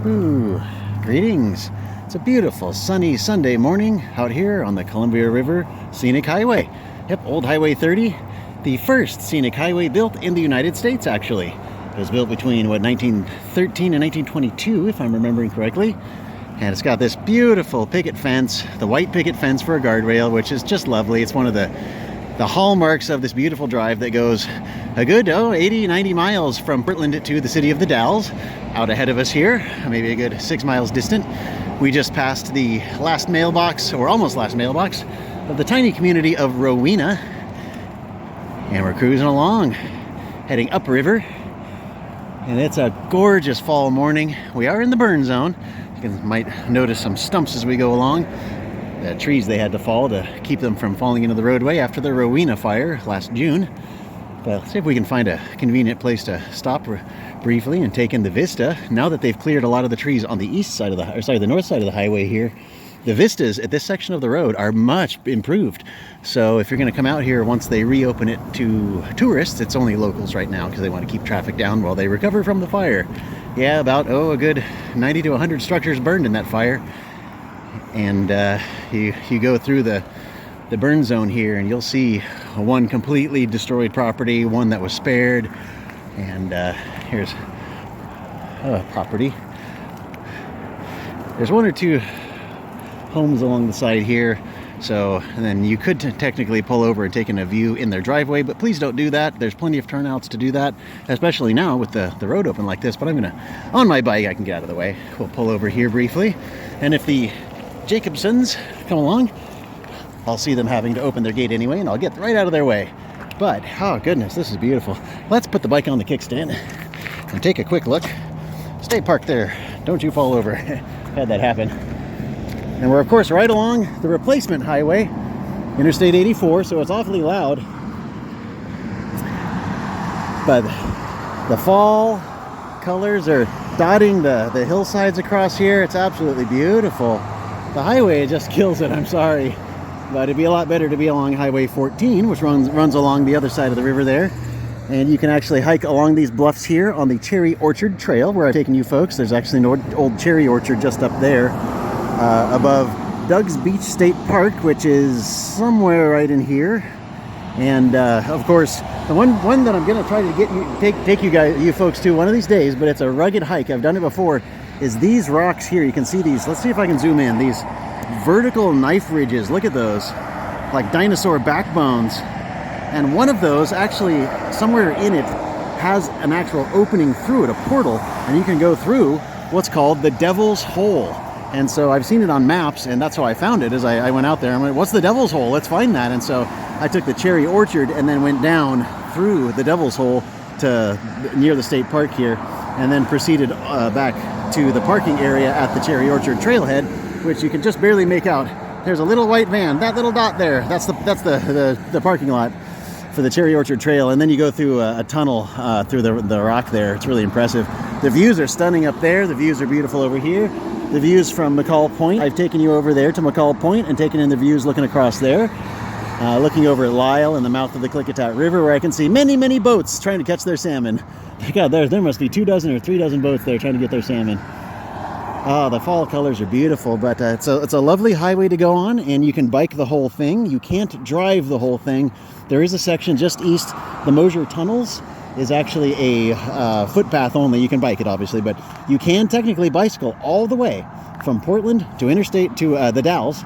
Ooh, greetings. It's a beautiful sunny Sunday morning out here on the Columbia River Scenic Highway. Yep, Old Highway 30, the first scenic highway built in the United States, actually. It was built between, 1913 and 1922, if I'm remembering correctly. And it's got this beautiful picket fence, the white picket fence for a guardrail, which is just lovely. It's one of the hallmarks of this beautiful drive that goes a good 80, 90 miles from Portland to the city of the Dalles. Out ahead of us here, maybe a good 6 miles distant, we just passed the last mailbox, or almost last mailbox, of the tiny community of Rowena. And we're cruising along, heading upriver. And it's a gorgeous fall morning. We are in the burn zone. You might notice some stumps as we go along. The trees they had to fall to keep them from falling into the roadway after the Rowena fire last June. But let's see if we can find a convenient place to stop briefly and take in the vista. Now that they've cleared a lot of the trees on the east side of the north side of the highway here, the vistas at this section of the road are much improved. So if you're going to come out here once they reopen it to tourists, it's only locals right now because they want to keep traffic down while they recover from the fire. Yeah, about a good 90 to 100 structures burned in that fire. And you go through the burn zone here and you'll see one completely destroyed property, one that was spared, and here's a property. There's one or two homes along the side here, and then you could technically pull over and take in a view in their driveway, but please don't do that. There's plenty of turnouts to do that, especially now with the road open like this. But on my bike I can get out of the way. We'll pull over here briefly, and if the Jacobsons come along, I'll see them having to open their gate anyway, and I'll get right out of their way. But, oh goodness, this is beautiful. Let's put the bike on the kickstand and take a quick look. Stay parked there. Don't you fall over. Had that happen. And we're, of course, right along the replacement highway, Interstate 84, so it's awfully loud. But the fall colors are dotting the hillsides across here. It's absolutely beautiful. The highway just kills it, I'm sorry. But it'd be a lot better to be along Highway 14, which runs along the other side of the river there. And you can actually hike along these bluffs here on the Cherry Orchard Trail, where I've taken you folks. There's actually an old cherry orchard just up there above Doug's Beach State Park, which is somewhere right in here. And of course, the one that I'm going to try to take you folks to one of these days, but it's a rugged hike. I've done it before. Is these rocks here. You can see these. Let's see if I can zoom in. These vertical knife ridges. Look at those, like dinosaur backbones. And one of those actually, somewhere in it, has an actual opening through it, a portal, and you can go through what's called the Devil's Hole. And so I've seen it on maps, and that's how I found it. As I went out there, I'm like, what's the Devil's Hole? Let's find that. And so I took the Cherry Orchard and then went down through the Devil's Hole to near the state park here, and then proceeded back to the parking area at the Cherry Orchard trailhead, which you can just barely make out. There's a little white van, that little dot there. That's the parking lot for the Cherry Orchard Trail, and then you go through a tunnel through the rock there. It's really impressive. The views are stunning up there. The views are beautiful over here. The views from McCall Point. I've taken you over there to McCall Point and taken in the views looking across there. Looking over at Lyle and the mouth of the Klickitat River, where I can see many, many boats trying to catch their salmon. God, there must be 2 dozen or 3 dozen boats there trying to get their salmon. The fall colors are beautiful, but it's a lovely highway to go on, and you can bike the whole thing. You can't drive the whole thing. There is a section just east. The Mosier Tunnels is actually a footpath only. You can bike it, obviously, but you can technically bicycle all the way from Portland to Interstate to the Dalles,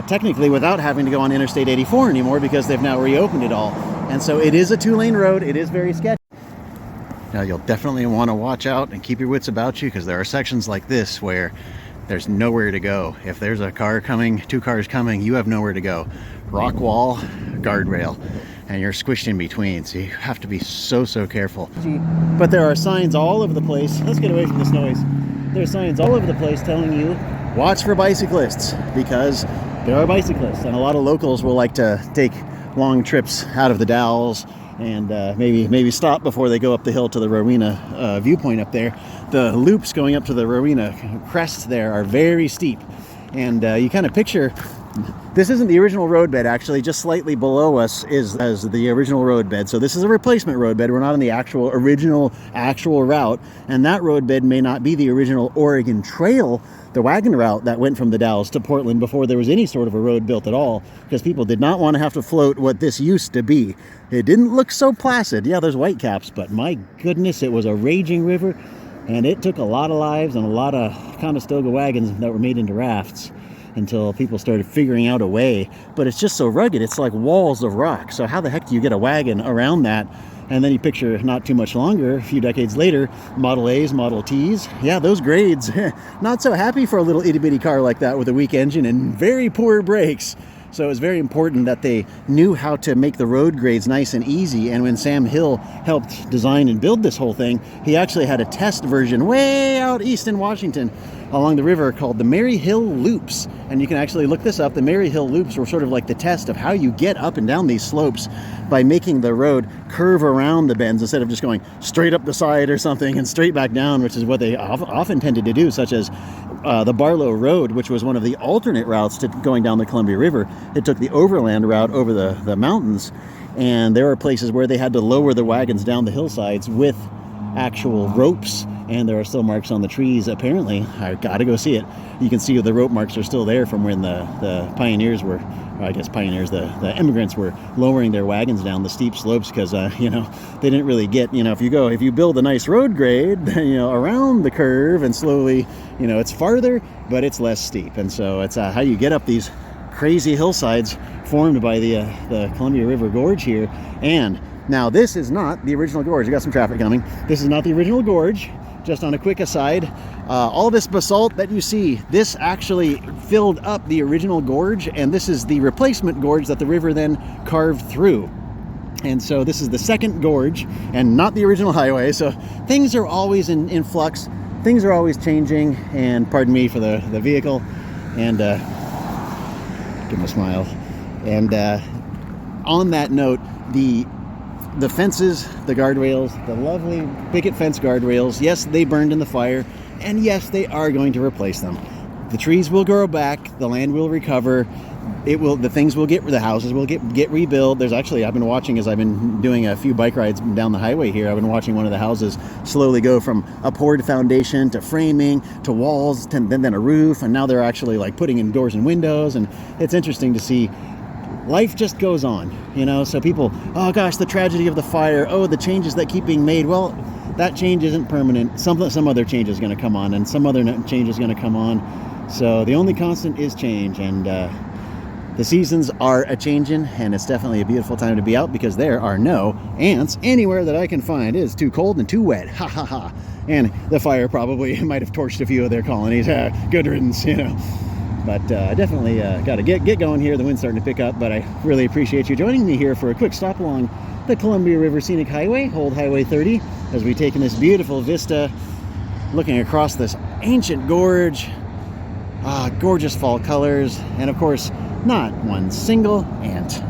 technically without having to go on Interstate 84 anymore, because they've now reopened it all. And so it is a 2-lane road. It is very sketchy. Now you'll definitely want to watch out and keep your wits about you, because there are sections like this where there's nowhere to go. If there's a car coming, 2 cars coming, you have nowhere to go. Rock wall, guardrail, and you're squished in between, so you have to be so careful. But there are signs all over the place. Let's get away from this noise. There are signs all over the place telling you, watch for bicyclists, because there are bicyclists, and a lot of locals will like to take long trips out of the Dalles and maybe stop before they go up the hill to the Rowena viewpoint up there. The loops going up to the Rowena crest there are very steep, and you kind of picture This isn't the original roadbed, actually. Just slightly below us is the original roadbed. So this is a replacement roadbed. We're not on the actual route. And that roadbed may not be the original Oregon Trail, the wagon route that went from the Dalles to Portland before there was any sort of a road built at all, because people did not want to have to float what this used to be. It didn't look so placid. Yeah, there's whitecaps, but my goodness, it was a raging river, and it took a lot of lives and a lot of Conestoga wagons that were made into rafts until people started figuring out a way. But it's just so rugged, it's like walls of rock. So how the heck do you get a wagon around that? And then you picture not too much longer, a few decades later, Model A's, Model T's. Yeah, those grades, not so happy for a little itty-bitty car like that with a weak engine and very poor brakes. So it was very important that they knew how to make the road grades nice and easy. And when Sam Hill helped design and build this whole thing, he actually had a test version way out east in Washington along the river called the Mary Hill Loops. And you can actually look this up. The Mary Hill Loops were sort of like the test of how you get up and down these slopes by making the road curve around the bends instead of just going straight up the side or something and straight back down, which is what they often tended to do, such as the Barlow Road, which was one of the alternate routes to going down the Columbia River. It took the overland route over the mountains, and there are places where they had to lower the wagons down the hillsides with actual ropes, and there are still marks on the trees. Apparently, I gotta go see it. You can see the rope marks are still there from when the pioneers were, or I guess pioneers, the immigrants were lowering their wagons down the steep slopes, because they didn't really get, if you build a nice road grade, around the curve and slowly, it's farther, but it's less steep. And so it's how you get up these crazy hillsides formed by the Columbia River Gorge here. And now this is not the original gorge. I got some traffic coming. This is not the original gorge. Just on a quick aside, all this basalt that you see, this actually filled up the original gorge, and this is the replacement gorge that the river then carved through. And so this is the second gorge and not the original highway. So things are always in flux. Things are always changing, and pardon me for the vehicle, and give him a smile. And on that note, the fences, the guardrails, the lovely picket fence guardrails, yes, they burned in the fire, and yes, they are going to replace them. The trees will grow back, the land will recover, the houses will get rebuilt. There's actually, I've been watching, as I've been doing a few bike rides down the highway here, I've been watching one of the houses slowly go from a poured foundation to framing to walls to then a roof, and now they're actually like putting in doors and windows, and it's interesting to see. Life just goes on, so people, oh gosh, the tragedy of the fire, oh, the changes that keep being made. Well, that change isn't permanent. Some other change is going to come on, and some other change is going to come on. So the only constant is change, and the seasons are a-changing, and it's definitely a beautiful time to be out, because there are no ants anywhere that I can find. It is too cold and too wet, ha ha ha. And the fire probably might have torched a few of their colonies. Good riddance, But definitely got to get going here. The wind's starting to pick up, but I really appreciate you joining me here for a quick stop along the Columbia River Scenic Highway, Old Highway 30, as we take in this beautiful vista, looking across this ancient gorge, gorgeous fall colors, and of course, not one single ant.